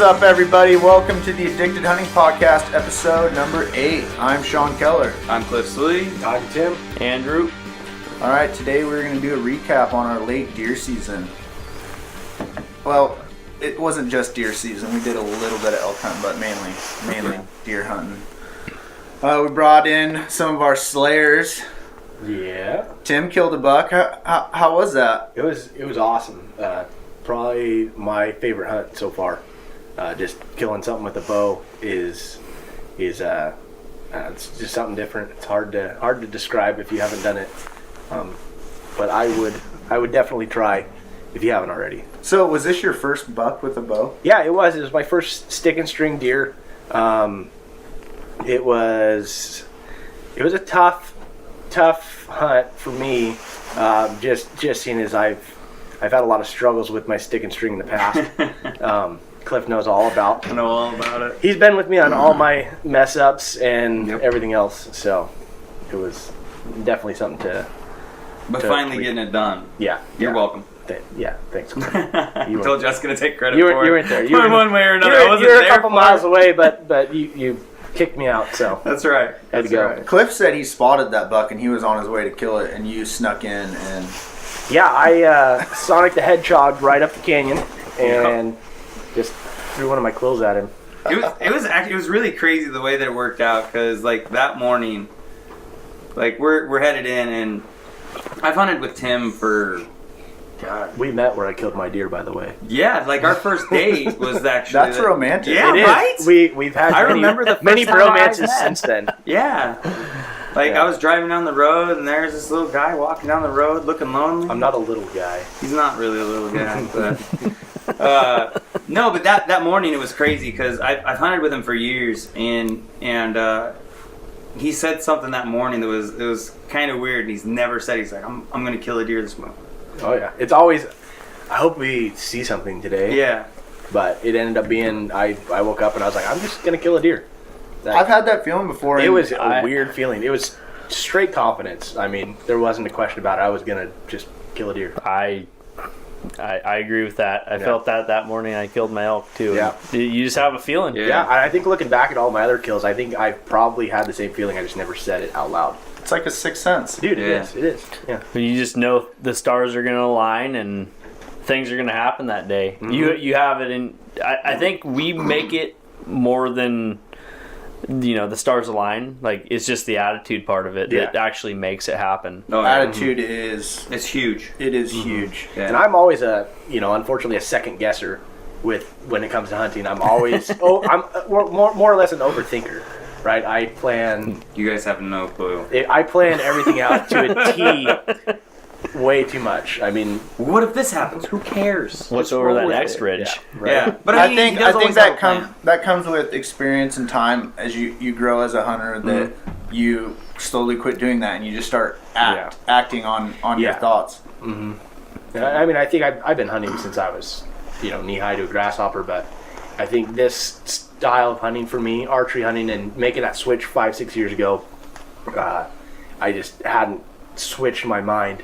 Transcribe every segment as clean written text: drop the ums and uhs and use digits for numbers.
up, everybody? Welcome to the Addicted Hunting Podcast, episode number 8. I'm Sean Keller. I'm Cliff Sully. I'm Tim. Andrew. All right, today we're going to do a recap on our late deer season. Well, it wasn't just deer season. We did a little bit of elk hunting, but mainly deer hunting. We brought in some of our slayers. Yeah. Tim killed a buck. How was that? It was awesome. Probably my favorite hunt so far. Just killing something with a bow is it's just something different. It's hard to describe if you haven't done it. But I would definitely try if you haven't already. So, was this your first buck with a bow? Yeah, it was. It was my first stick and string deer. It was a tough hunt for me. Just seeing as I've had a lot of struggles with my stick and string in the past. Cliff knows all about. I know all about it. He's been with me on all my mess ups and everything else. So it was definitely something to. But finally getting it done. Yeah. You're welcome. Thanks. I told you I was going to take credit for it. You weren't there. You were one way or another. You were a couple miles away, but you kicked me out. So that's right. Had to go. Right. Cliff said he spotted that buck and he was on his way to kill it, and you snuck in and. Yeah, I Sonic the Hedgehog right up the canyon and just threw one of my quills at him. It was really crazy the way that it worked out, because like that morning, like we're headed in, and I've hunted with Tim for. God, we met where I killed my deer, by the way. Yeah, like our first date was actually. That's romantic. Yeah, it right. Is. We've had many time bromances since then. Yeah. I was driving down the road, and there's this little guy walking down the road looking lonely. I'm not a little guy. He's not really a little guy, but no. But that morning it was crazy, because I've hunted with him for years, and he said something that morning that was kind of weird. And he's never said. He's like, I'm gonna kill a deer this morning. Oh yeah, it's always. I hope we see something today. Yeah. But it ended up being I woke up and I was like, I'm just gonna kill a deer. I've had that feeling before. It was a weird feeling. It was straight confidence. I mean, there wasn't a question about it. I was gonna just kill a deer. I agree with that. I felt that morning. I killed my elk too. Yeah. You just have a feeling. Yeah. I think looking back at all my other kills, I think I probably had the same feeling. I just never said it out loud. It's like a sixth sense. Dude, it is. Yeah. You just know the stars are going to align and things are going to happen that day. Mm-hmm. You have it in. I think we make it more than. The stars align. Like, it's just the attitude part of it that actually makes it happen. Attitude is... It's huge. It is huge. Yeah. And I'm always unfortunately a second guesser when it comes to hunting. I'm always... I'm more or less an overthinker, right? I plan... You guys have no clue. I plan everything out to a T way too much. I mean... What if this happens? Who cares? What's over that next ridge? Yeah, right. Yeah. But I think that comes with experience and time as you grow as a hunter, that you slowly quit doing that and you just start acting on your thoughts. Mm-hmm. I mean, I think I've been hunting since I was knee high to a grasshopper, but I think this style of hunting for me, archery hunting, and making that switch 5-6 years ago, I just hadn't switched my mind.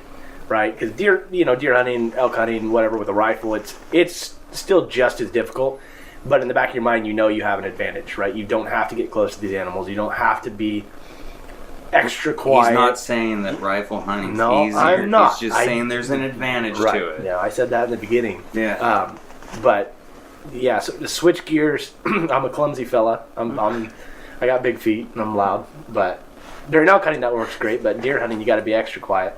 Right, because deer hunting, elk hunting, whatever, with a rifle, it's still just as difficult. But in the back of your mind, you have an advantage, right? You don't have to get close to these animals. You don't have to be extra quiet. He's not saying that rifle hunting's easier. I'm not. He's just saying there's an advantage to it. Yeah, I said that in the beginning. Yeah. But yeah, so the switch gears. I'm a clumsy fella. I got big feet and I'm loud. But during elk hunting that works great. But deer hunting, you got to be extra quiet.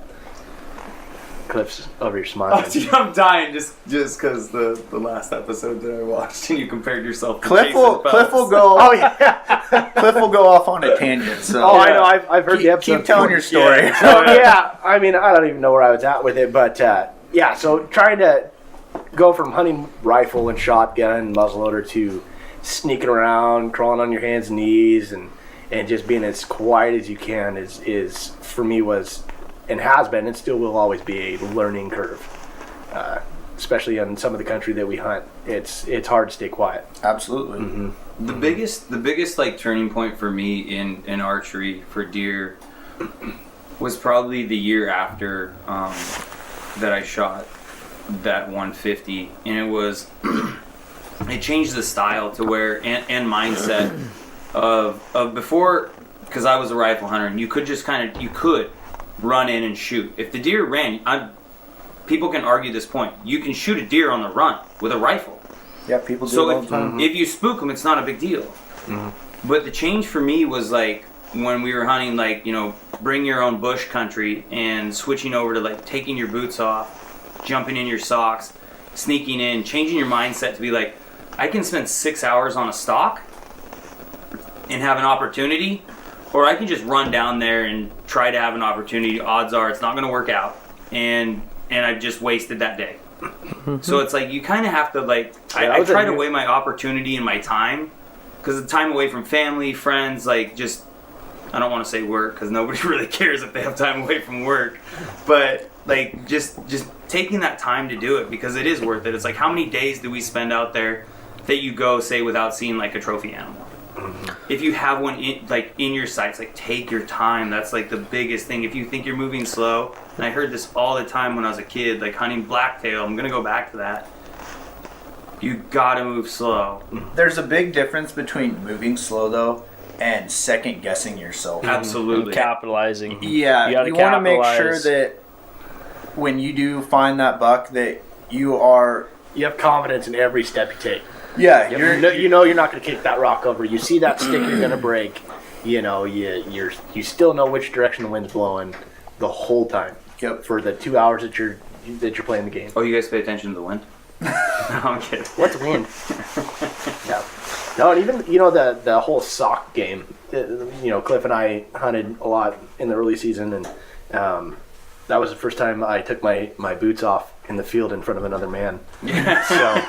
Cliff's over here smiling. I'm dying just because the last episode that I watched and you compared yourself to Cliff will go. Oh yeah. Cliff will go off on a tangent. So I know. I've heard the episode. Keep telling your story. Yeah. So yeah, I mean, I don't even know where I was at with it, but yeah. So trying to go from hunting rifle and shotgun muzzleloader to sneaking around, crawling on your hands and knees, and just being as quiet as you can is for me was. And has been, and still will always be, a learning curve. Especially in some of the country that we hunt, it's hard to stay quiet. Absolutely. Mm-hmm. The biggest like turning point for me in archery for deer was probably the year after that I shot that 150, and it was it changed the style to where and mindset of before, because I was a rifle hunter and you could just you could run in and shoot. If the deer ran, people can argue this point. You can shoot a deer on the run with a rifle. Yeah, people do So it all the time. if you spook them, it's not a big deal. But the change for me was like when we were hunting, like, you know, bring your own bush country and switching over to like taking your boots off, jumping in your socks, sneaking in, changing your mindset to be like, I can spend 6 hours on a stalk and have an opportunity, or I can just run down there and try to have an opportunity. Odds are it's not going to work out, and I've just wasted that day. So it's like you kind of have to like I try to weigh my opportunity and my time, because the time away from family, friends, like just I don't want to say work because nobody really cares if they have time away from work, but like just taking that time to do it, because it is worth it. It's like, how many days do we spend out there that you go, say, without seeing like a trophy animal? If you have one in your sights, like, take your time. That's like the biggest thing. If you think you're moving slow, and I heard this all the time when I was a kid, like hunting blacktail, I'm gonna go back to that. You gotta move slow. There's a big difference between moving slow though and second guessing yourself. Absolutely. Capitalizing. Yeah, You gotta you want to make sure capitalize. that when you do find that buck that you are, You have confidence in every step you take. yeah, You know you're not going to kick that rock over. You see that stick you're going to break. You know, you still know which direction the wind's blowing the whole time. Yep. For the 2 hours that you're playing the game. Oh, you guys pay attention to the wind? No, I'm kidding. What's wind? Yeah. No, and even the whole sock game. Cliff and I hunted a lot in the early season, and that was the first time I took my boots off in the field in front of another man. So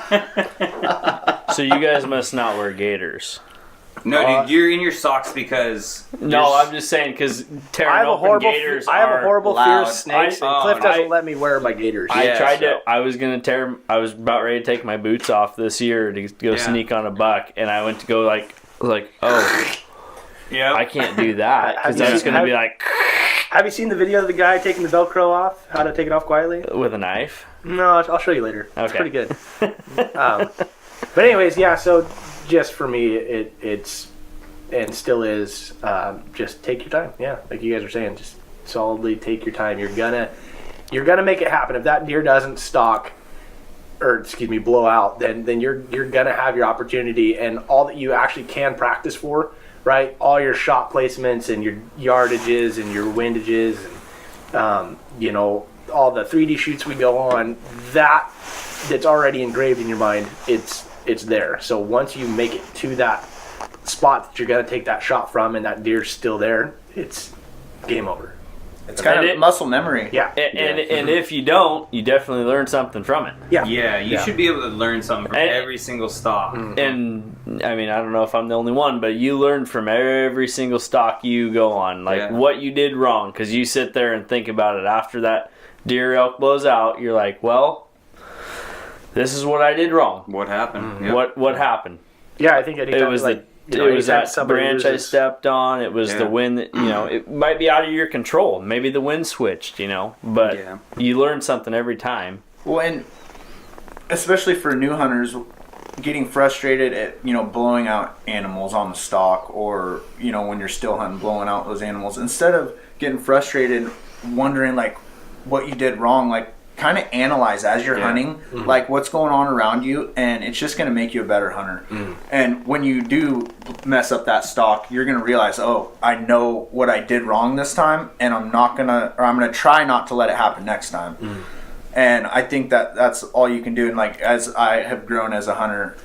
So you guys must not wear gaiters. No, dude, you're in your socks because... No, I'm just saying because tearing I have a open horrible gaiters I have a horrible fear loud. of snakes, and Oh, Cliff doesn't I- let me wear my gaiters. I Yeah, tried so- to. I was gonna tear. I was about ready to take my boots off this year to go Yeah. sneak on a buck, and I went to go like, oh, Yeah. I can't do that because Have you that's seen- gonna be like Have you seen the video of the guy taking the Velcro off? How to take it off quietly? with a knife. No, I'll show you later. It's Okay. pretty good. But anyways, yeah. So just for me, it's and still is just take your time. Yeah, like you guys are saying, just solidly take your time. You're gonna make it happen. If that deer doesn't stalk, or excuse me, blow out, then you're gonna have your opportunity, and all that you actually can practice for, right? All your shot placements and your yardages and your windages, and all the 3D shoots we go on, that's already engraved in your mind. It's there. So once you make it to that spot that you're gonna take that shot from, and that deer's still there, it's game over. it's kind And of it- muscle memory. Yeah. And if you don't, you definitely learn something from it. Yeah. Yeah, you should be able to learn something from And- every single stock. And I mean, I don't know if I'm the only one, but you learn from every single stalk you go on, like Yeah. what you did wrong, because you sit there and think about it after that deer elk blows out. You're like, well, this is what I did wrong. What happened? Yep. What happened? Yeah, I think It was that branch I stepped on. It was the Yeah. wind that, it might be out of your control. Maybe the wind switched, but Yeah. you learn something every time. Well, and especially for new hunters, getting frustrated at blowing out animals on the stalk, or when you're still hunting, blowing out those animals, instead of getting frustrated, wondering like what you did wrong, like kind of analyze as you're hunting, like what's going on around you, and it's just going to make you a better hunter. And when you do mess up that stalk, you're going to realize, oh, I know what I did wrong this time, and I'm going to try not to let it happen next time. And I think that's all you can do. And like, as I have grown as a hunter,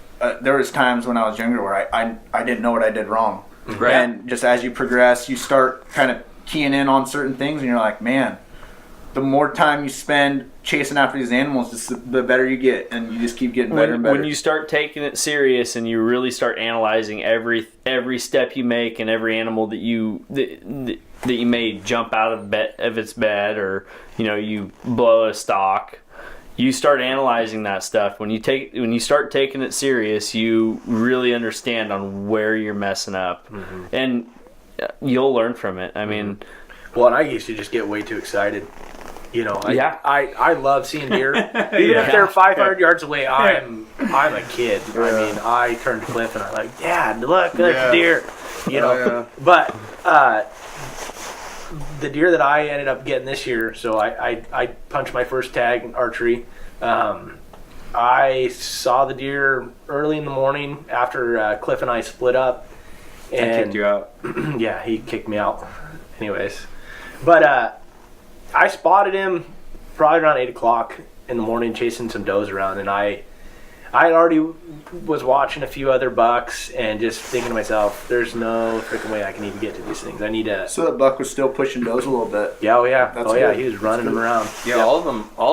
there was times when I was younger where I didn't know what I did wrong. Right. And just as you progress, you start kind of keying in on certain things, and you're like, man, the more time you spend chasing after these animals, just the better you get, and you just keep getting better and better. When you start taking it serious and you really start analyzing every step you make and every animal that you may jump out of its bed, or you blow a stalk, you start analyzing that stuff. When you start taking it serious, you really understand on where you're messing up, and you'll learn from it. I mean, Well, and I used to just get way too excited. You know, Yeah. I love seeing deer. Even Yeah. if they're 500 yards away, I'm a kid. I mean, I turn to Cliff and I'm like, Dad, look, there's a deer. You know, but the deer that I ended up getting this year, so I punched my first tag in archery. I saw the deer early in the morning after Cliff and I split up. And I kicked you out. yeah, he kicked me out. Anyways, but I spotted him probably around 8 o'clock in the morning chasing some does around, and I already was watching a few other bucks and just thinking to myself, there's no freaking way I can even get to these things. I need to. So the buck was still pushing does a little bit. Yeah, oh yeah, That's oh yeah, good. he was running That's them good. around. Yeah, all of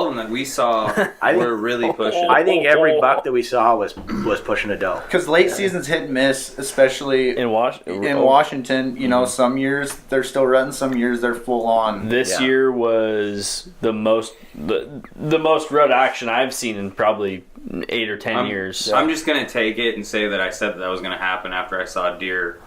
them that we saw were really pushing. I think every buck that we saw was pushing a doe. Because late season's hit and miss, especially In Washington. You know, some years they're still rutting, some years they're full on. This Yeah. year was the most rut action I've seen in probably 8 or 10 years. I'm just gonna take it and say that I said that was gonna happen after I saw deer.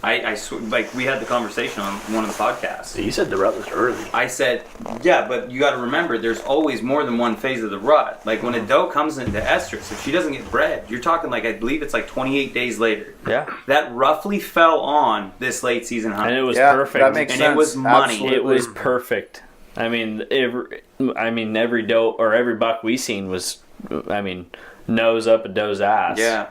Like we had the conversation on one of the podcasts. You said the rut was early. I said, yeah, but you got to remember, there's always more than one phase of the rut. Like when a doe comes into estrus, if she doesn't get bred, you're talking like I believe it's like 28 days later. Yeah. That roughly fell on this late season hunt. And it was Yeah, perfect. that makes And sense. it was money. Absolutely. It was perfect. I mean, every doe or every buck we seen was, nose up a doe's ass. Yeah,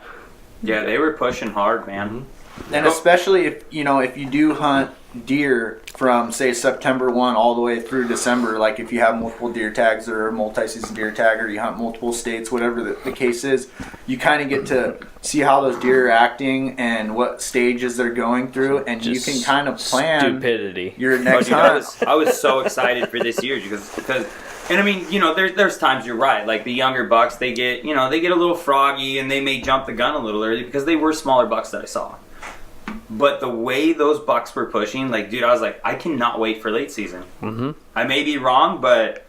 they were pushing hard, man. And especially if you do hunt deer from say September 1 all the way through December, like if you have multiple deer tags or a multi-season deer tag, or you hunt multiple states, whatever the case is, you kind of get to see how those deer are acting and what stages they're going through, and you can kind of plan stupidity. your Oh, next dude, hunt. I was so excited for this year because and I mean, there's times you're right. Like the younger bucks, they get a little froggy and they may jump the gun a little early because they were smaller bucks that I saw. But the way those bucks were pushing, like, dude, I was like, I cannot wait for late season. Mm-hmm. I may be wrong, but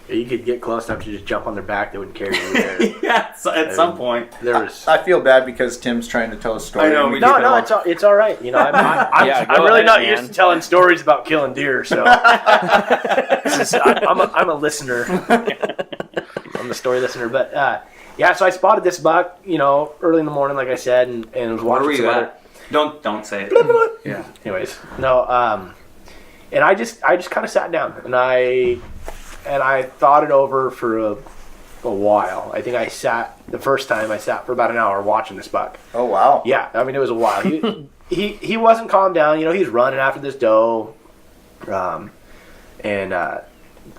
You could get close enough to just jump on their back. They wouldn't carry you there. yeah, at some point. There was. I feel bad because Tim's trying to tell a story. I know, and we No, keep it no, on. it's all right. You know, I'm Yeah, go really ahead, not man. used to telling stories about killing deer, so I'm a listener. I'm the story listener, but yeah. So I spotted this buck, early in the morning, like I said, and was Where watching were some you other. at? Don't say it. Yeah. Anyways, no. And I just kind of sat down and I thought it over for a while. I think the first time I sat for about an hour watching this buck. Oh wow. Yeah, I mean it was a while. He wasn't calmed down. He's running after this doe, and I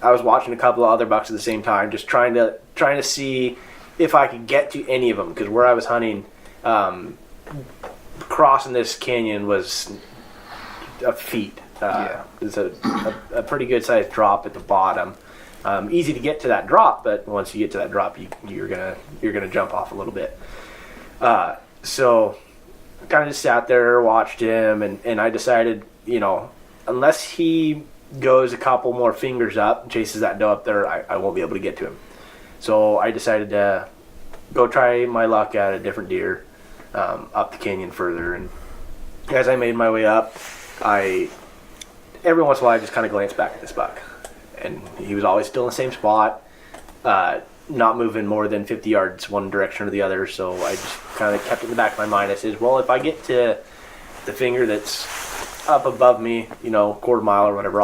was watching a couple of other bucks at the same time, just trying to see if I could get to any of them, because where I was hunting, crossing this canyon was a feat. It's a pretty good sized drop at the bottom. Easy to get to that drop, but once you get to that drop, you're gonna jump off a little bit. So kind of just sat there, watched him, and I decided, unless he goes a couple more fingers up, chases that doe up there, I won't be able to get to him. So I decided to go try my luck at a different deer up the canyon further. And as I made my way up, every once in a while I just kind of glanced back at this buck, and he was always still in the same spot, not moving more than 50 yards one direction or the other. So I just kind of kept it in the back of my mind. I said, well, if I get to the finger that's up above me, quarter mile or whatever,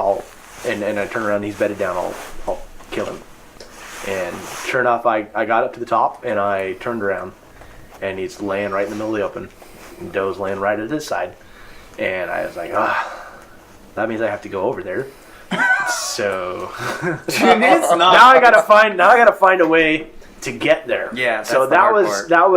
and I turn around and he's bedded down, I'll kill him. And sure enough, I got up to the top and I turned around and he's laying right in the middle of the open, and doe's laying right at his side. And I was like, that means I have to go over there. So It's not. now I gotta find a way to get there. Yeah, that's so the hard part. that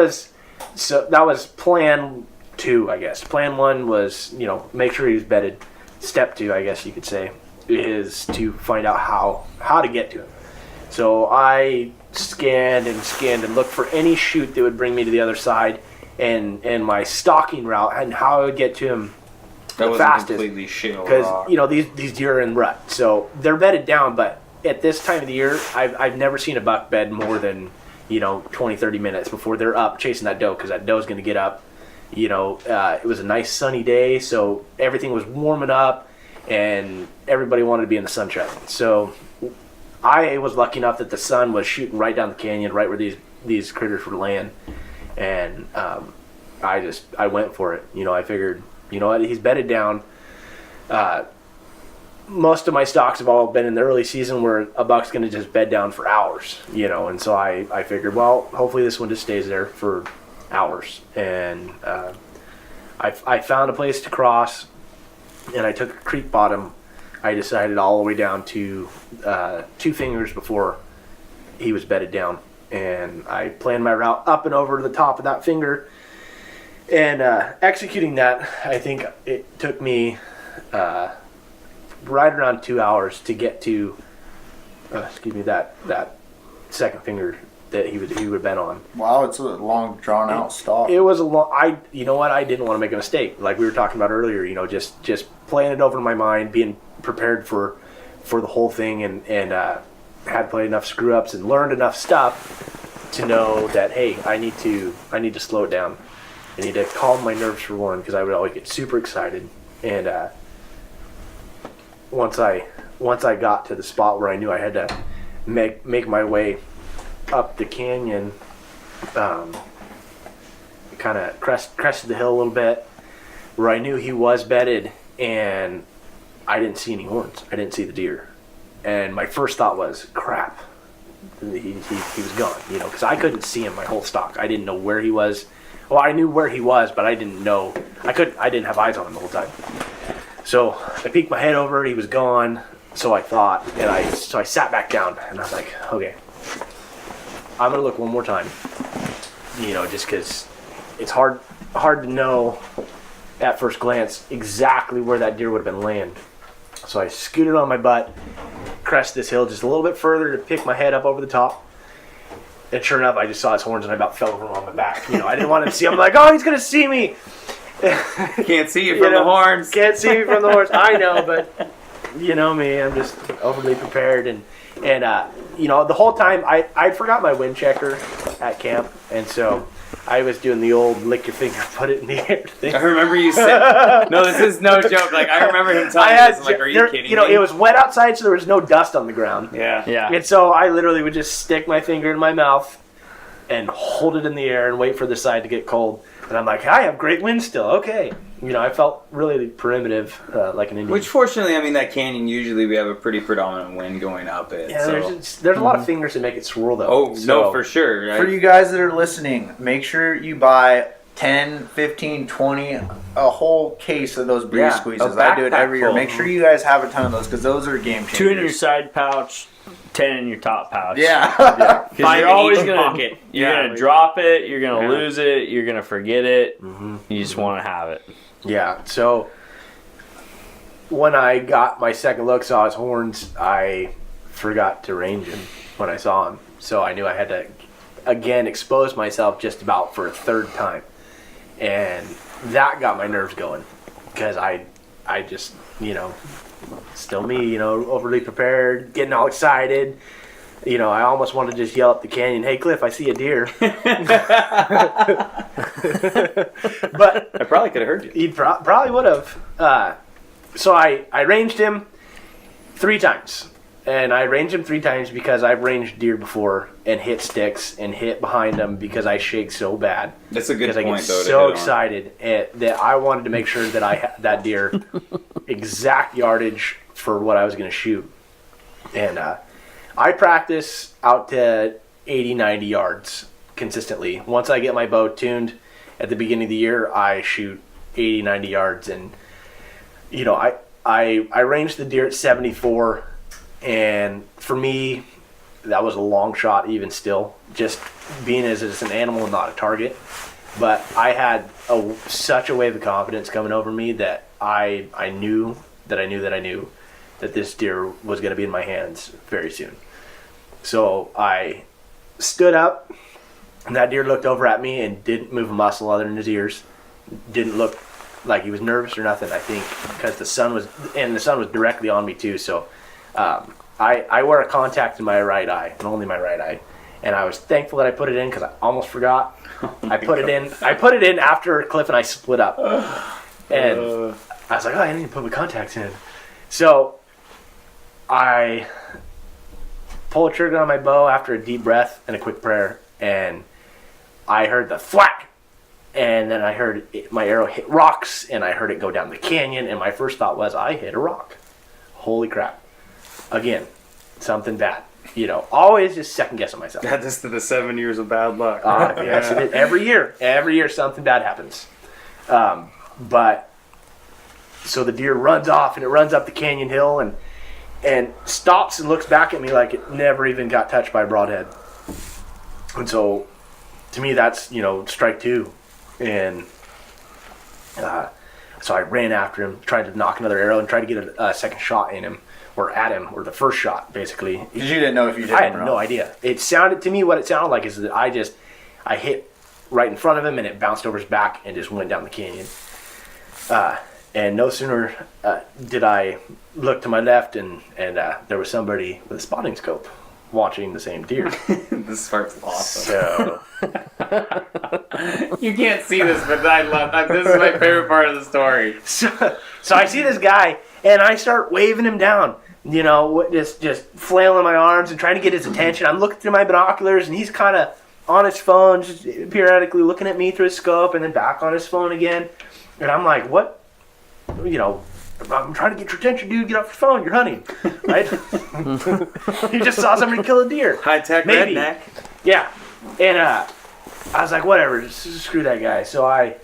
was plan 2, I guess. Plan 1 was, make sure he was bedded. Step 2, I guess you could say, is to find out how to get to him. So I scanned and looked for any chute that would bring me to the other side, and my stalking route and how I would get to him That the was fastest. completely shale Because rock. these deer are in rut, so they're bedded down. But at this time of the year, I've never seen a buck bed more than 20-30 minutes before they're up chasing that doe, because that doe's going to get up. It was a nice sunny day, so everything was warming up, and everybody wanted to be in the sunshine. So I was lucky enough that the sun was shooting right down the canyon, right where these critters were laying, and I went for it. You know, I figured, you know what, he's bedded down. Most of my stocks have all been in the early season where a buck's going to just bed down for hours, you know, and so I figured, well, hopefully this one just stays there for hours. And I found a place to cross, and I took a creek bottom. I decided all the way down to 2 fingers before he was bedded down, and I planned my route up and over to the top of that finger. And executing that, I think it took me right around 2 hours to get to that second finger that he would have been on. Wow, it's a long, drawn out stalk. It was a long. You know what? I didn't want to make a mistake, like we were talking about earlier. You know, just playing it over in my mind, being prepared for the whole thing, and had played enough screw ups and learned enough stuff to know that, hey, I need to slow it down. I need to calm my nerves for one, because I would always get super excited. And once I got to the spot where I knew I had to make my way up the canyon, kind of crested the hill a little bit, where I knew he was bedded, and I didn't see any horns. I didn't see the deer, and my first thought was, crap, he was gone. You know, because I couldn't see him my whole stock. I didn't know where he was. Well, I knew where he was, but I didn't know. I didn't have eyes on him the whole time. So I peeked my head over. He was gone. So I thought, and I sat back down, and I was like, okay, I'm gonna look one more time. You know, just because it's hard to know at first glance exactly where that deer would have been laying. So I scooted on my butt, crested this hill just a little bit further to pick my head up over the top. And sure enough, I just saw his horns, and I about fell over on my back. You know, I didn't want him to see. I'm like, oh, he's gonna see me. Can't see you from the horns. Can't see me from the horns. I know, but you know me, I'm just overly prepared. And you know, the whole time I forgot my wind checker at camp, and so I was doing the old lick your finger, put it in the air thing. I remember you said, no, this is no joke. Like, I remember him telling me this. I'm like, are you kidding me? You know, it was wet outside, so there was no dust on the ground. Yeah. Yeah. And so I literally would just stick my finger in my mouth and hold it in the air and wait for the side to get cold. And I'm like, I have great wind still. Okay. You know, I felt really primitive, like an Indian. Which, fortunately, I mean, that canyon, usually we have a pretty predominant wind going up it. Yeah, so. there's a lot of fingers that make it swirl, though. Oh, So- no, for sure. Right? For you guys that are listening, make sure you buy 10, 15, 20, a whole case of those breeze Yeah, squeezes. a I do it backpack every year. full. Make sure you guys have a ton of those, because those are game changers. 2 in your side pouch, 10 in your top pouch. Yeah. Because Five you're in always each gonna pocket. you're Yeah. gonna drop it, you're gonna Yeah. lose it, you're gonna forget it. Mm-hmm. You just want to have it. Yeah, so when I got my second look, saw his horns, I forgot to range him when I saw him. So I knew I had to, again, expose myself just about for a third time. And that got my nerves going, because I just, you know, still me, you know, overly prepared, getting all excited. You know, I almost wanted to just yell up the canyon, hey, Cliff, I see a deer. But I probably could have heard you. he probably would have. So I ranged him 3 times. And I ranged him 3 times because I've ranged deer before and hit sticks and hit behind them because I shake so bad. That's a good Because I point, get though. so excited that I wanted to make sure that I had that deer exact yardage for what I was going to shoot. And I practice out to 80, 90 yards consistently. Once I get my bow tuned at the beginning of the year, I shoot 80, 90 yards. And, you know, I ranged the deer at 74. And for me, that was a long shot even still, just being as it's an animal and not a target. But I had such a wave of confidence coming over me that I knew that this deer was going to be in my hands very soon. So I stood up, and that deer looked over at me and didn't move a muscle other than his ears. Didn't look like he was nervous or nothing, I think, because the sun was directly on me too. So I wear a contact in my right eye, and only my right eye. And I was thankful that I put it in because I almost forgot. I put it in after Cliff and I split up. And I was like, oh, I need to put my contacts in. So I pull a trigger on my bow after a deep breath and a quick prayer, and I heard the thwack, and then I heard my arrow hit rocks, and I heard it go down the canyon, and my first thought was, I hit a rock. Holy crap. Again, something bad. You know, always just second guessing myself. Add this to the 7 years of bad luck. Yes, it is. Every year something bad happens. But so the deer runs off, and it runs up the canyon hill, and stops and looks back at me like it never even got touched by a broadhead. And so, to me, that's, you know, strike two. And so I ran after him, tried to knock another arrow, and tried to get a second shot in him, or at him, or the first shot, basically. Because you didn't know if you hit I him had or no not. idea. It sounded to me, what it sounded like is that I hit right in front of him, and it bounced over his back and just went down the canyon. And no sooner did I look to my left, and there was somebody with a spotting scope watching the same deer. This part's awesome. So You can't see this, but I love this is my favorite part of the story. so I see this guy, and I start waving him down. You know, just flailing my arms and trying to get his attention. I'm looking through my binoculars, and he's kind of on his phone, just periodically looking at me through his scope, and then back on his phone again. And I'm like, what? You know, I'm trying to get your attention, dude. Get off your phone. You're hunting, right? You just saw somebody kill a deer. High-tech Maybe. redneck. Yeah. And I was like, whatever, just screw that guy. So I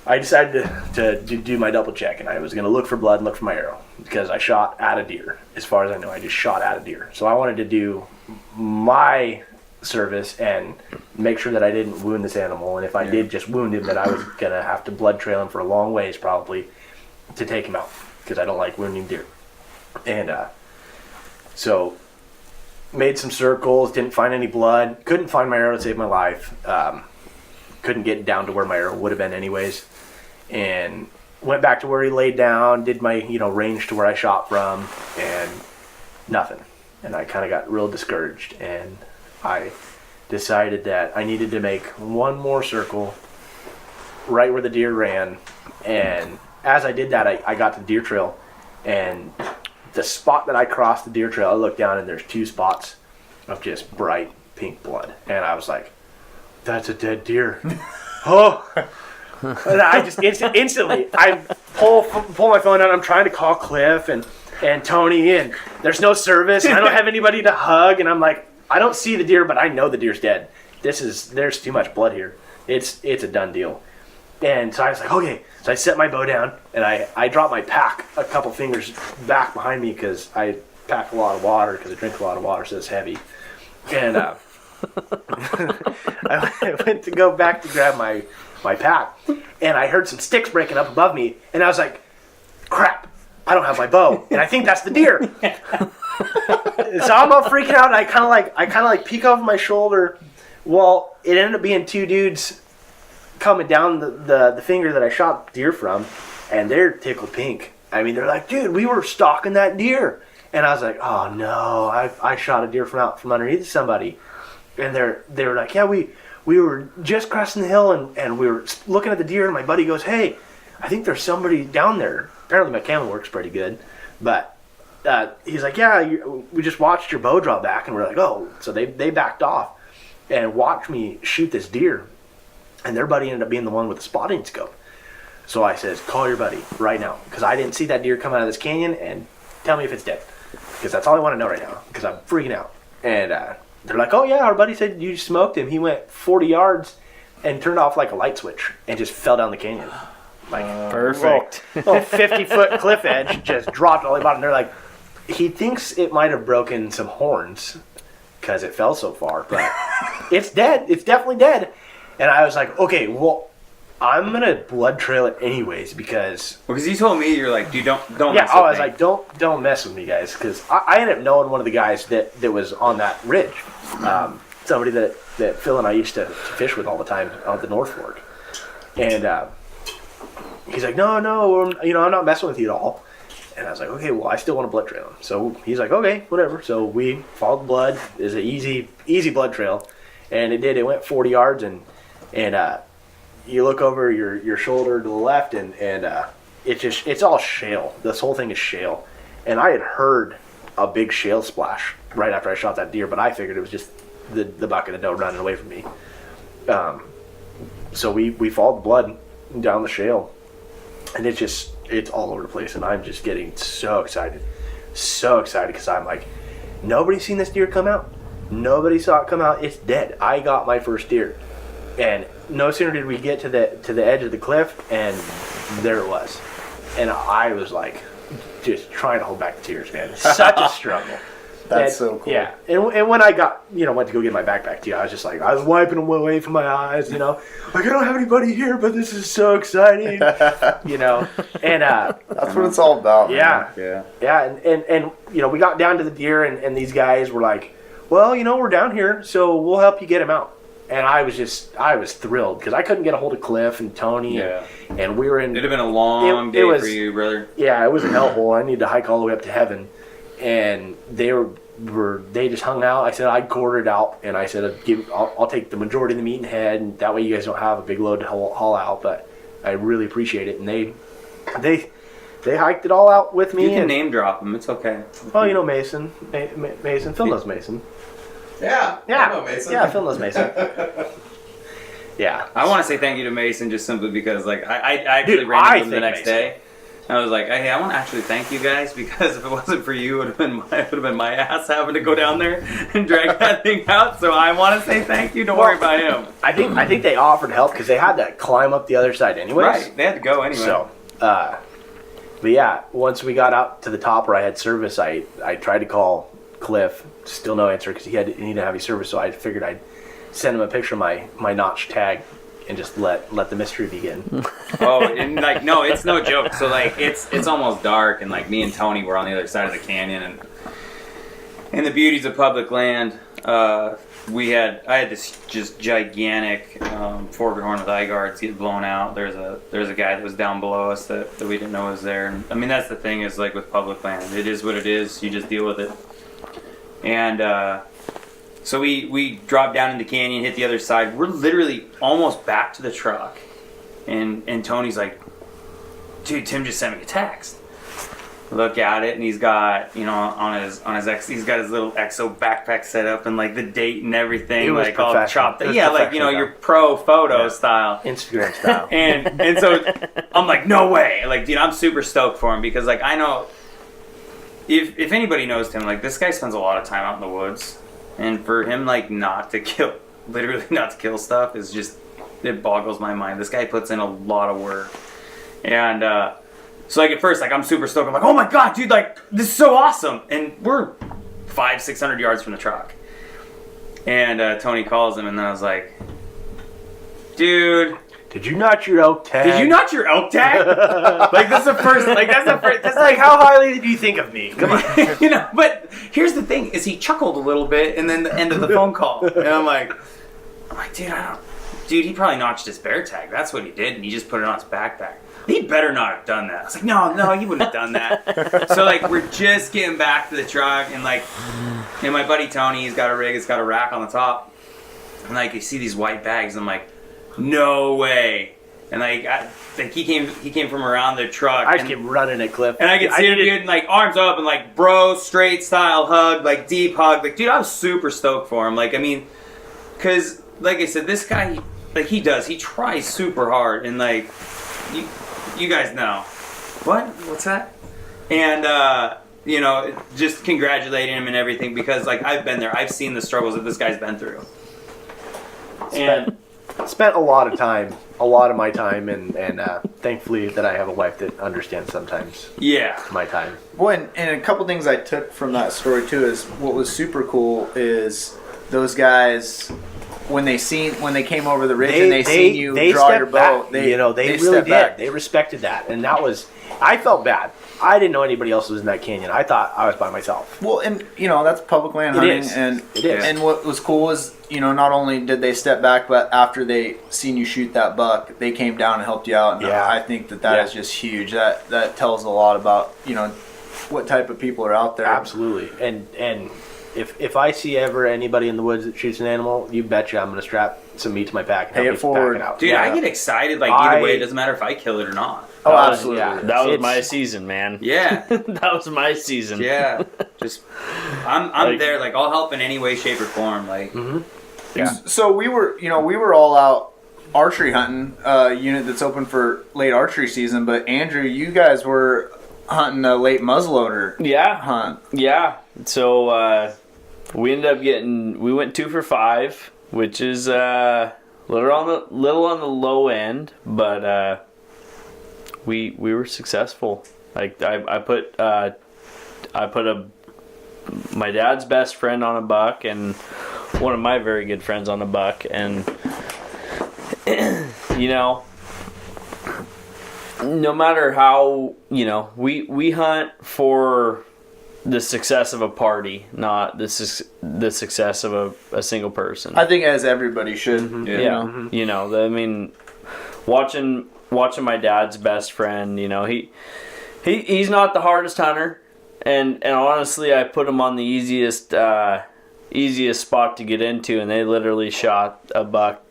decided to do my double check, and I was going to look for blood and look for my arrow, because I shot at a deer. As far as I know, I just shot at a deer. So I wanted to do my service and make sure that I didn't wound this animal, and if I did just wound him, that I was going to have to blood trail him for a long ways probably to take him out, because I don't like wounding deer. And so made some circles, didn't find any blood, couldn't find my arrow to save my life, couldn't get down to where my arrow would have been anyways, and went back to where he laid down, did my, you know, range to where I shot from, and nothing. And I kind of got real discouraged, and I decided that I needed to make one more circle right where the deer ran. And as I did that, I got to the deer trail, and the spot that I crossed the deer trail, I looked down, and there's two spots of just bright pink blood. And I was like, that's a dead deer. Oh! And I just instantly, I pull my phone out. I'm trying to call Cliff and Tony, and there's no service, and I don't have anybody to hug, and I'm like, I don't see the deer, but I know the deer's dead. There's too much blood here. It's a done deal. And so I was like, okay. So I set my bow down, and I dropped my pack a couple fingers back behind me, because I pack a lot of water, because I drink a lot of water, so it's heavy. And I went to go back to grab my pack, and I heard some sticks breaking up above me, and I was like, crap, I don't have my bow, and I think that's the deer. So I'm all freaking out, and I kind of like peek over my shoulder. Well, it ended up being two dudes coming down the finger that I shot deer from, and they're tickled pink. I mean, they're like, dude, we were stalking that deer. And I was like, oh no, I shot a deer from underneath somebody. And they were like, yeah, we were just crossing the hill, and we were looking at the deer, and my buddy goes, hey, I think there's somebody down there. Apparently my camera works pretty good, but he's like, yeah, we just watched your bow draw back, and we're like, oh. So they backed off and watched me shoot this deer, and their buddy ended up being the one with the spotting scope. So I says, call your buddy right now, because I didn't see that deer come out of this canyon, and tell me if it's dead, because that's all I want to know right now, because I'm freaking out. And they're like, oh yeah, our buddy said you smoked him. He went 40 yards and turned off like a light switch and just fell down the canyon. Like, Perfect. Little 50-foot cliff edge, just dropped all the way bottom. They're like, he thinks it might have broken some horns because it fell so far, but it's dead. It's definitely dead. And I was like, okay, well, I'm gonna blood trail it anyways, because You told me, you're like, dude, don't. yeah, mess I with was me. like, don't mess with me, guys, because I ended up knowing one of the guys that was on that ridge, somebody that Phil and I used to fish with all the time on the North Fork, and he's like, no, I'm not messing with you at all. And I was like, okay, well, I still want to blood trail him. So he's like, okay, whatever. So we followed the blood. It was an easy blood trail, and it did. It went 40 yards, and you look over your shoulder to the left, and it's all shale. This whole thing is shale. And I had heard a big shale splash right after I shot that deer, but I figured it was just the bucket of doe running away from me. So we followed the blood down the shale, and it's all over the place, and I'm just getting so excited because I'm like, nobody's seen this deer come out. Nobody saw it come out. It's dead. I got my first deer, and no sooner did we get to the edge of the cliff, and there it was, and I was like, just trying to hold back the tears, man. Such a struggle. That's so cool. Yeah, and when I got, went to go get my backpack too, I was just like, I was wiping them away from my eyes, like I don't have anybody here, but this is so exciting, and That's what it's all about, man. yeah, and we got down to the deer, and these guys were like, well, we're down here, so we'll help you get him out. And I was thrilled because I couldn't get a hold of Cliff and Tony, and we were in. It'd have been a long day for you, brother. Yeah, it was a hellhole. I needed to hike all the way up to heaven, and they just hung out. I said I'd quarter it out, and I said I'll take the majority of the meat and head, and that way you guys don't have a big load to haul out. But I really appreciate it, and they hiked it all out with me. You can name drop them. It's okay. Oh, Mason, Mason, Phil knows Mason. Yeah. I know Mason. Yeah, Phil knows Mason. Yeah. I want to say thank you to Mason just simply because, I actually ran into him the next day. I was like, hey, I want to actually thank you guys because if it wasn't for you, it would have been my ass having to go down there and drag that thing out. So I want to say thank you. Don't worry about him. I think they offered help because they had to climb up the other side anyways. Right. They had to go anyway. So, but yeah, once we got out to the top where I had service, I tried to call Cliff. Still no answer because he didn't have any service. So I figured I'd send him a picture of my notch tag and just let the mystery begin. And no, it's no joke. So it's almost dark, and me and Tony were on the other side of the canyon, and the beauties of public land. I had this just gigantic foreground with eye guards get blown out. There's a guy that was down below us that we didn't know was there. And I mean, that's the thing is with public land, it is what it is. You just deal with it. And so we dropped down in the canyon, hit the other side. We're literally almost back to the truck, and Tony's like, "Dude, Tim just sent me a text." Look at it, and he's got on his he's got his little EXO backpack set up and the date and everything, all chopped. Yeah, your pro photo style, Instagram style. and so I'm like, no way, dude, I'm super stoked for him because I know if anybody knows Tim, this guy spends a lot of time out in the woods. And for him, not to kill stuff is just, it boggles my mind. This guy puts in a lot of work. And so at first, I'm super stoked. I'm like, oh my God, dude, this is so awesome. And we're 500-600 yards from the truck. And Tony calls him, and then I was like, dude, did you notch your elk tag? Did you notch your elk tag? That's the first. That's how highly did you think of me? Come on. But here's the thing: is he chuckled a little bit, and then the end of the phone call, and I'm like, dude, he probably notched his bear tag. That's what he did, and he just put it on his backpack. He better not have done that. I was like, no, he wouldn't have done that. So we're just getting back to the truck, and and my buddy Tony, he's got a rig, it's got a rack on the top, and you see these white bags, and I'm like, no way. And he came from around the truck. I just kept running at Cliff. And I could see him getting arms up and bro, straight style hug, deep hug. Dude, I was super stoked for him. Cause I said, this guy, he tries super hard, and you guys know. What's that? And just congratulating him and everything because I've been there. I've seen the struggles that this guy's been through. And spent a lot of my time, and thankfully that I have a wife that understands sometimes. Yeah, my time. Well, and a couple things I took from that story too is what was super cool is those guys when they came over the ridge and they seen you draw your bow. They really did. Back. They respected that, and that was. I felt bad. I didn't know anybody else was in that canyon. I thought I was by myself. Well, and that's public land hunting, It is. And what was cool is not only did they step back, but after they seen you shoot that buck, they came down and helped you out. And I think that is just huge. That tells a lot about what type of people are out there. Absolutely, and if I see ever anybody in the woods that shoots an animal, you betcha I'm gonna strap some meat to my pack and pay help it forward. Pack it out. Dude, I get excited either way. It doesn't matter if I kill it or not. Oh, That was- absolutely. yeah. That was It's- my season, man. Yeah. That was my season. Yeah. Just I'm Like- there. Like I'll help in any way, shape, or form. Like So we were all out archery hunting, unit that's open for late archery season. But Andrew, you guys were hunting a late muzzleloader Yeah. hunt. Yeah. So we ended up we went 2 for 5, which is little on the low end, but we were successful. Like I put my dad's best friend on a buck and one of my very good friends on a buck, and you know, no matter how, you know, we hunt for the success of a party, not the success of a single person. I think as everybody should. Yeah, you know, I mean, watching my dad's best friend, you know, he's not the hardest hunter, and honestly, I put him on the easiest spot to get into, and they literally shot a buck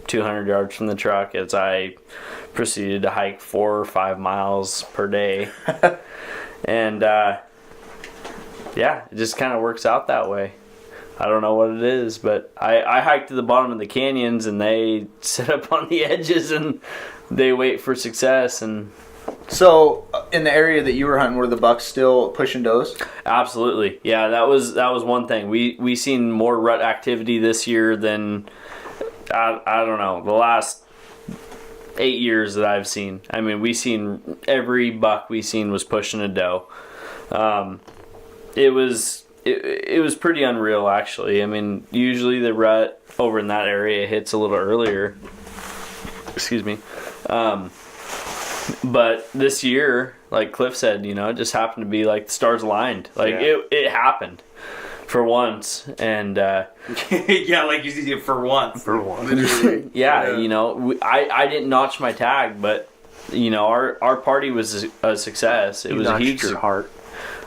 200 yards from the truck as I proceeded to hike 4 or 5 miles per day, and yeah, it just kind of works out that way. I don't know what it is, but I hike to the bottom of the canyons and they sit up on the edges and they wait for success. And So in the area that you were hunting, were the bucks still pushing does? absolutely, yeah, that was one thing. We seen more rut activity this year than I don't know, the last 8 years that I've seen. I mean, we seen every buck we seen was pushing a doe. It was pretty unreal, actually. I mean, usually the rut over in that area hits a little earlier. Excuse me. But this year, like Cliff said, you know, it just happened to be like the stars aligned. Like it happened for once, and yeah, like you see it for once. Literally. yeah, you know, I didn't notch my tag, but you know, our party was a success. It was a huge your heart.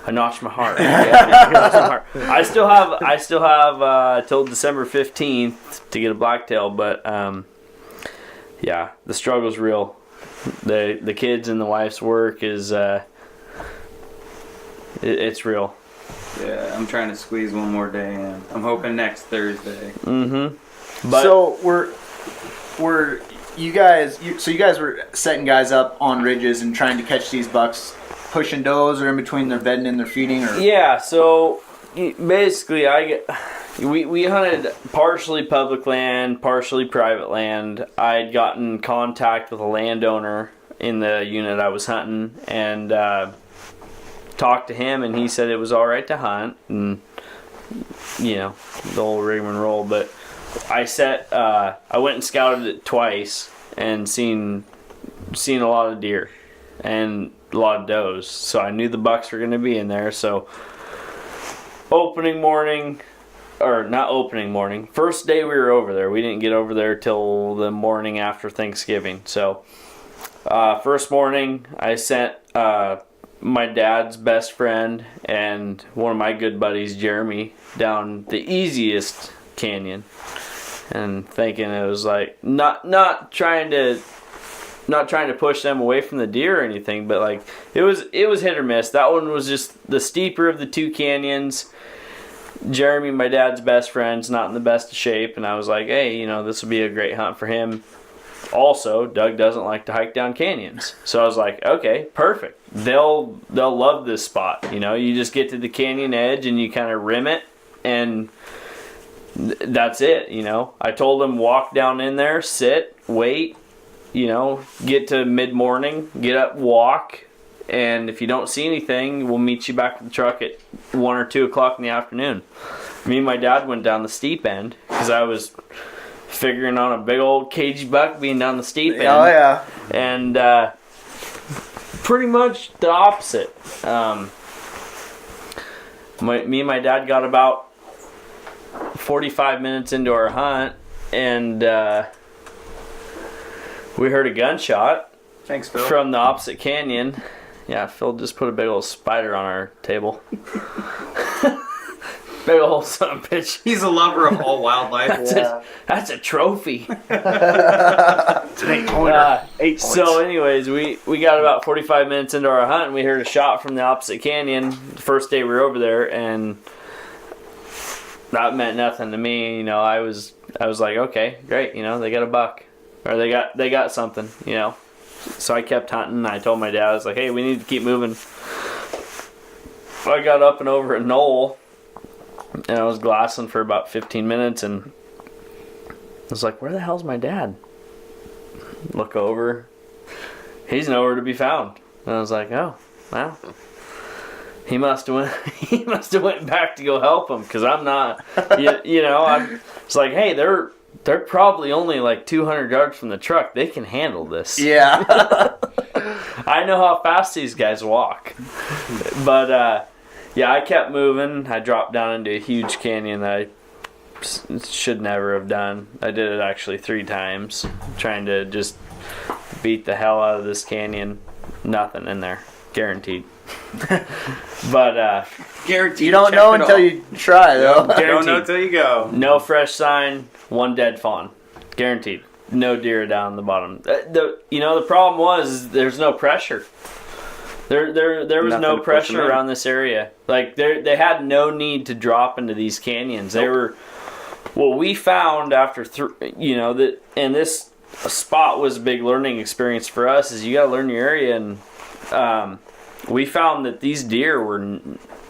I notched my heart. Yeah, I notched my heart. I still have till December 15th to get a blacktail, but yeah, the struggle's real. The kids and the wife's work is it's real. Yeah, I'm trying to squeeze one more day in. I'm hoping next Thursday. Mm-hmm. But So were you guys? So you guys were setting guys up on ridges and trying to catch these bucks, pushing does, or in between their bedding and their feeding, or yeah, so basically we hunted partially public land, partially private land. I'd gotten contact with a landowner in the unit I was hunting and talked to him, and he said it was all right to hunt, and you know, the whole rigmarole. But I went and scouted it twice and seen a lot of deer and a lot of does, so I knew the bucks were going to be in there. So first day we were over there, we didn't get over there till the morning after Thanksgiving. So first morning I sent my dad's best friend and one of my good buddies, Jeremy, down the easiest canyon, and thinking it was like not trying to push them away from the deer or anything, but like it was hit or miss. That one was just the steeper of the two canyons. Jeremy, my dad's best friend's not in the best of shape, and I was like, hey, you know, this would be a great hunt for him. Also, Doug doesn't like to hike down canyons, so I was like, okay, perfect. They'll love this spot. You know, you just get to the canyon edge and you kind of rim it, and that's it. You know, I told them walk down in there, sit, wait. You know, get to mid-morning, get up, walk, and if you don't see anything, we'll meet you back at the truck at 1 or 2 o'clock in the afternoon. Me and my dad went down the steep end because I was figuring on a big old cagey buck being down the steep end. oh yeah, And pretty much the opposite. Me and my dad got about 45 minutes into our hunt, and we heard a gunshot. Thanks, Phil. From the opposite canyon. Yeah, Phil just put a big old spider on our table. Big old son of a bitch. He's a lover of all wildlife. That's a trophy. It's an 8-pointer. 8 points. So, anyways, we got about 45 minutes into our hunt, and we heard a shot from the opposite canyon. The first day we were over there, and that meant nothing to me. You know, I was like, okay, great. You know, they got a buck, or they got something. You know, so I kept hunting. I told my dad, I was like, hey, we need to keep moving. I got up and over a knoll, and I was glassing for about 15 minutes, and I was like, where the hell's my dad? Look over. He's nowhere to be found. And I was like, oh, wow. He must have went back to go help him, because I'm not. You know, I'm. It's like, hey, they're probably only like 200 yards from the truck. They can handle this. Yeah. I know how fast these guys walk. But yeah, I kept moving. I dropped down into a huge canyon that I should never have done. I did it actually 3 times, trying to just beat the hell out of this canyon. Nothing in there, guaranteed. But Guaranteed. You don't know until you try, though. Don't know until you go. no fresh sign, 1 dead fawn, guaranteed. No deer down the bottom. The problem was there's no pressure. There was Nothing no to push 'em pressure in. around this area. Like they had no need to drop into these canyons. They were. What we found after and this spot was a big learning experience for us. Is you got to learn your area, and we found that these deer were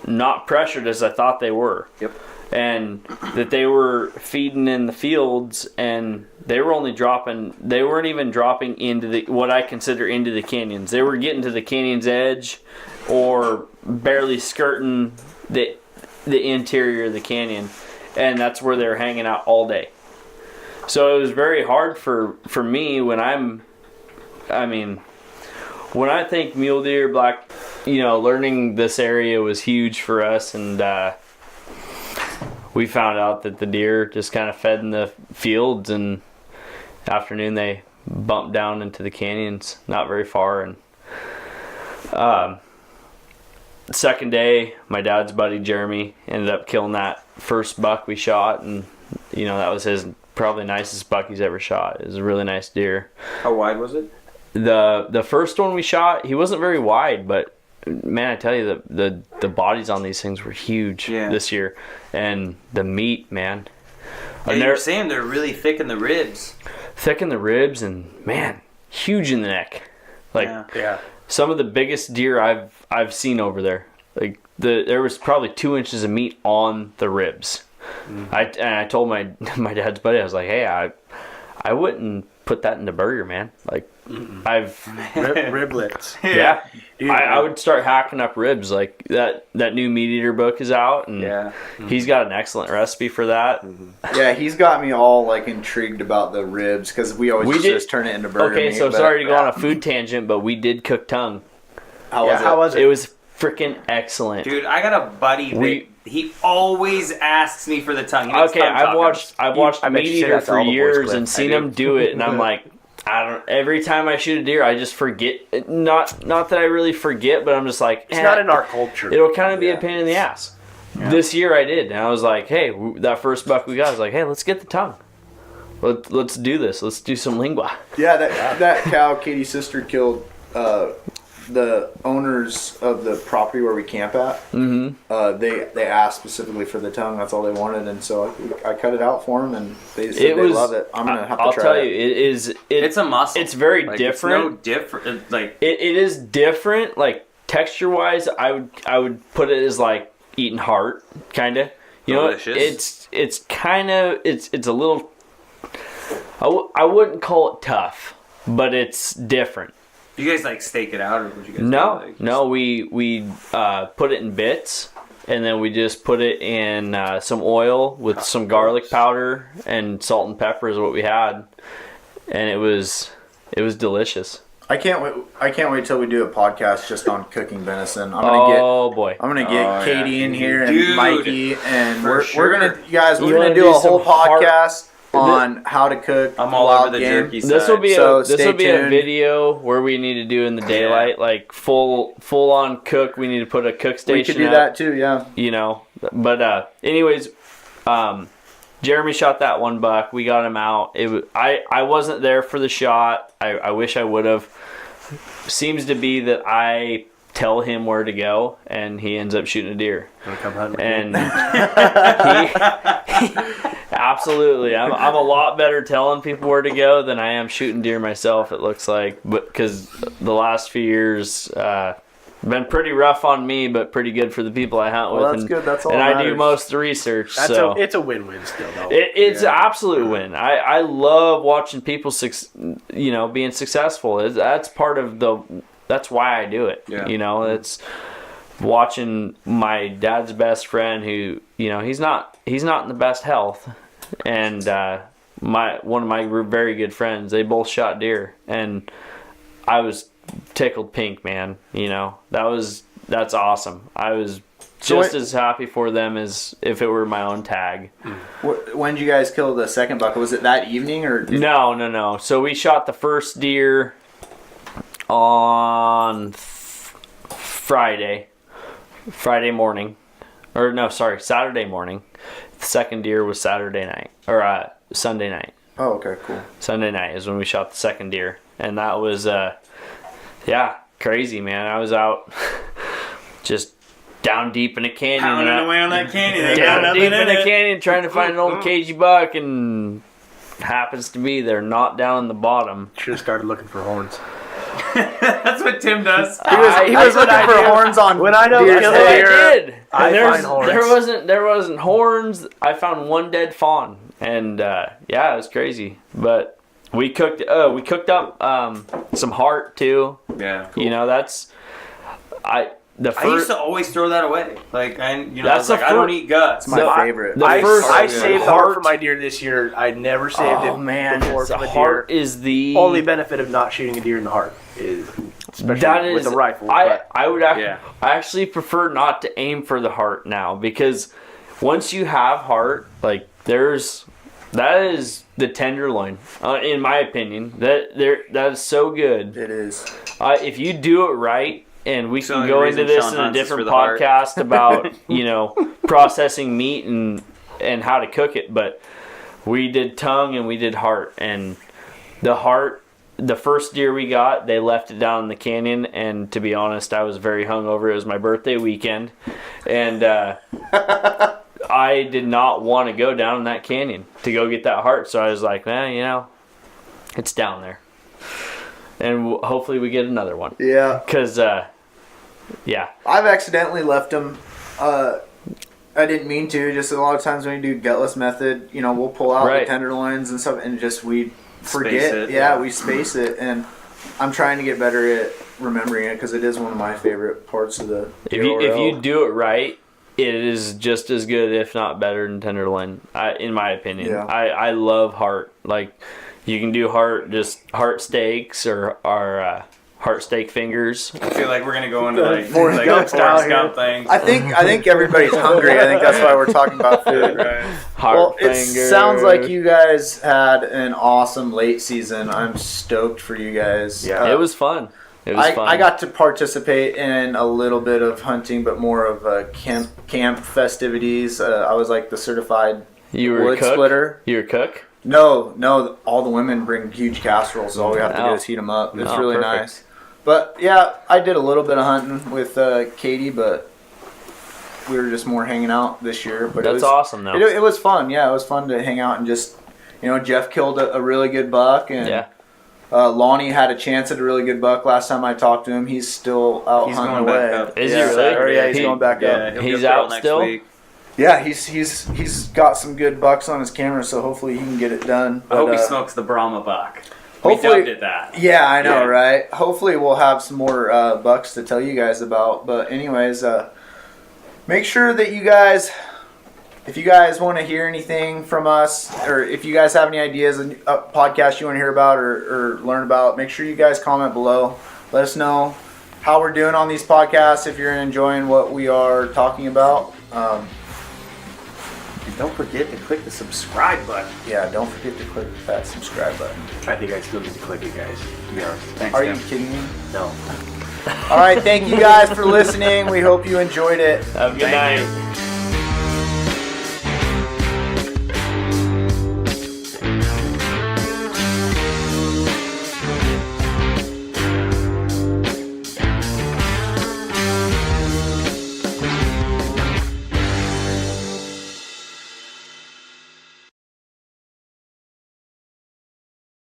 not pressured as I thought they were. Yep. And that they were feeding in the fields, and they were only dropping. They weren't even dropping into what I consider into the canyons. They were getting to the canyon's edge, or barely skirting the interior of the canyon, and that's where they were hanging out all day. So it was very hard for me when when I think mule deer, black, learning this area was huge for us, and we found out that the deer just kind of fed in the fields, and afternoon they bumped down into the canyons, not very far. And second day, my dad's buddy Jeremy ended up killing that first buck we shot, and that was his probably nicest buck he's ever shot. It was a really nice deer. How wide was it? The first one we shot, he wasn't very wide, but man, I tell you, the bodies on these things were huge this year, and the meat, man. And you're saying they're really thick in the ribs. Thick in the ribs, and man, huge in the neck. Like some of the biggest deer I've seen over there. Like there was probably 2 inches of meat on the ribs. I told my dad's buddy, I was like, hey, I wouldn't put that in the burger, man. Like riblets. Yeah. I would start hacking up ribs. Like that new Meat Eater book is out, and he's got an excellent recipe for that. Yeah, he's got me all like intrigued about the ribs, because we always just turn it into burger Okay, meat, so but- sorry to go on a food tangent, but we did cook tongue. How was it? How was it? It was freaking excellent. Dude, I got a buddy that he always asks me for the tongue. He makes Okay, tongue I've tacos. watched I bet Meat you say Eater that to for all the boys, years Cliff. and seen him do it, and I'm like, every time I shoot a deer, I just forget. Not that I really forget, but I'm just like, It's not in our culture. It'll kind of be a pain in the ass. Yeah. This year I did, and I was like, hey, that first buck we got, I was like, hey, let's get the tongue. Let's do this. Let's do some lingua. Yeah, that cow Katie's sister killed the owners of the property where we camp at. Mm-hmm. They asked specifically for the tongue. That's all they wanted, and so I cut it out for them, and they said they love it. I'm gonna have to try it. I'll tell you, it's a muscle. It's very like, different. It's no different. Like it is different. Like texture wise, I would put it as like eating heart, kind of. Delicious. It's kind of it's a little. I wouldn't call it tough, but it's different. Do you guys like stake it out, or would you guys? No. We put it in bits, and then we just put it in some oil with some garlic powder and salt and pepper is what we had, and it was delicious. I can't wait till we do a podcast just on cooking venison. I'm gonna get Katie in here and Dude, Mikey, and we're sure. gonna You do wanna a do whole some heart- podcast on how to cook. I'm all wild over the game. jerky side. This will be So this stay will be a tuned. video where we need to do in the daylight, like full on cook. We need to put a cook station. We could do up, that too. Yeah. you know. But anyways, Jeremy shot that one buck. We got him out. I wasn't there for the shot. I wish I would have. Seems to be that I tell him where to go, and he ends up shooting a deer. Wanna come hunt with me? And absolutely, I'm a lot better telling people where to go than I am shooting deer myself. It looks like, but because the last few years been pretty rough on me, but pretty good for the people I hunt Well, with. that's and, good. That's all And that I do matters. most of the research. That's so it's a win-win still, though. it's an absolute win. I love watching people, being successful. That's part of that's why I do it. Yeah. You know, it's watching my dad's best friend who, he's not in the best health, and one of my very good friends, they both shot deer, and I was tickled pink, man. That's awesome. I was just as happy for them as if it were my own tag. When did you guys kill the second buck? Was it that evening or? No. So we shot the first deer on Friday morning. Or no, sorry, Saturday morning. The second deer was Saturday night. Or Sunday night. Oh, okay, cool. Sunday night is when we shot the second deer. And that was, crazy, man. I was out just down deep in a canyon. Pounding away on that canyon. They got Down nothing deep in in a it. canyon trying to find an old cagey buck, and happens to be there, not down in the bottom. Should have started looking for horns. That's what Tim does. He was looking for horns on When I know deer's kill head. deer, I did. I And find horns. There wasn't horns. I found one dead fawn, and it was crazy. But we cooked up some heart too. Yeah. That's I used to always throw that away. Like, I That's was like, the I don't fir- eat guts. It's my favorite. I good. saved the heart for my deer this year. I never saved it before the from a deer. heart is the Only benefit of not shooting a deer in the heart is, especially with a rifle. I Yeah. actually prefer not to aim for the heart now, because once you have heart, like that is the tenderloin, in my opinion. That is so good. It is. If you do it right, and we So can the go reason into this Sean in a hunts is different for the heart. podcast about processing meat and how to cook it, but we did tongue and we did heart, and the heart. The first deer we got, they left it down in the canyon, and to be honest, I was very hungover. It was my birthday weekend, and I did not want to go down in that canyon to go get that heart. So I was like, it's down there, and hopefully we get another one. Yeah. Because, I've accidentally left them. I didn't mean to. Just a lot of times when you do gutless method, we'll pull out Right. the tenderloins and stuff, and we forget. Space it, Yeah, yeah. we space it, and I'm trying to get better at remembering it because it is one of my favorite parts of the. if you do it right, it is just as good, if not better, than tenderloin. In my opinion, Yeah. I love heart. Like, you can do heart steaks or heart steak fingers. I feel like we're gonna go into like Forrest Gump style Forrest here. Gump things. I think everybody's hungry. I think that's why we're talking about food. Right. Heart Well, it fingers. sounds like you guys had an awesome late season. I'm stoked for you guys. Yeah. It was fun. It was fun. I got to participate in a little bit of hunting, but more of camp festivities. I was like the certified You were a wood cook? splitter. You were a cook? No, all the women bring huge casseroles. So all we have to do is heat them up. It's Oh, really perfect. nice. But yeah, I did a little bit of hunting with Katie, but we were just more hanging out this year. But That's it was, awesome, though. It was fun. Yeah, it was fun to hang out and just, Jeff killed a really good buck, and Yeah. Lonnie had a chance at a really good buck last time I talked to him. He's still out He's hunting going away. back up. Is he Yeah, really? or yeah, he's He- going back Yeah, up. he'll He's get pro out next still? week. Yeah, he's got some good bucks on his camera, so hopefully he can get it done. I hope But, he smokes the Brahma buck. We hopefully- dubbed it that. Yeah, I know, Yeah. right? Hopefully we'll have some more bucks to tell you guys about. But anyways, make sure that you guys, if you guys want to hear anything from us, or if you guys have any ideas and podcasts you want to hear about or learn about, make sure you guys comment below. Let us know how we're doing on these podcasts, if you're enjoying what we are talking about. don't forget to click the subscribe button. Yeah, don't forget to click that subscribe button. I think I still need to click it, guys. To be honest. Thanks, Are you Tim. kidding me? No. All right, thank you guys for listening. We hope you enjoyed it. Have a good Thank night. you.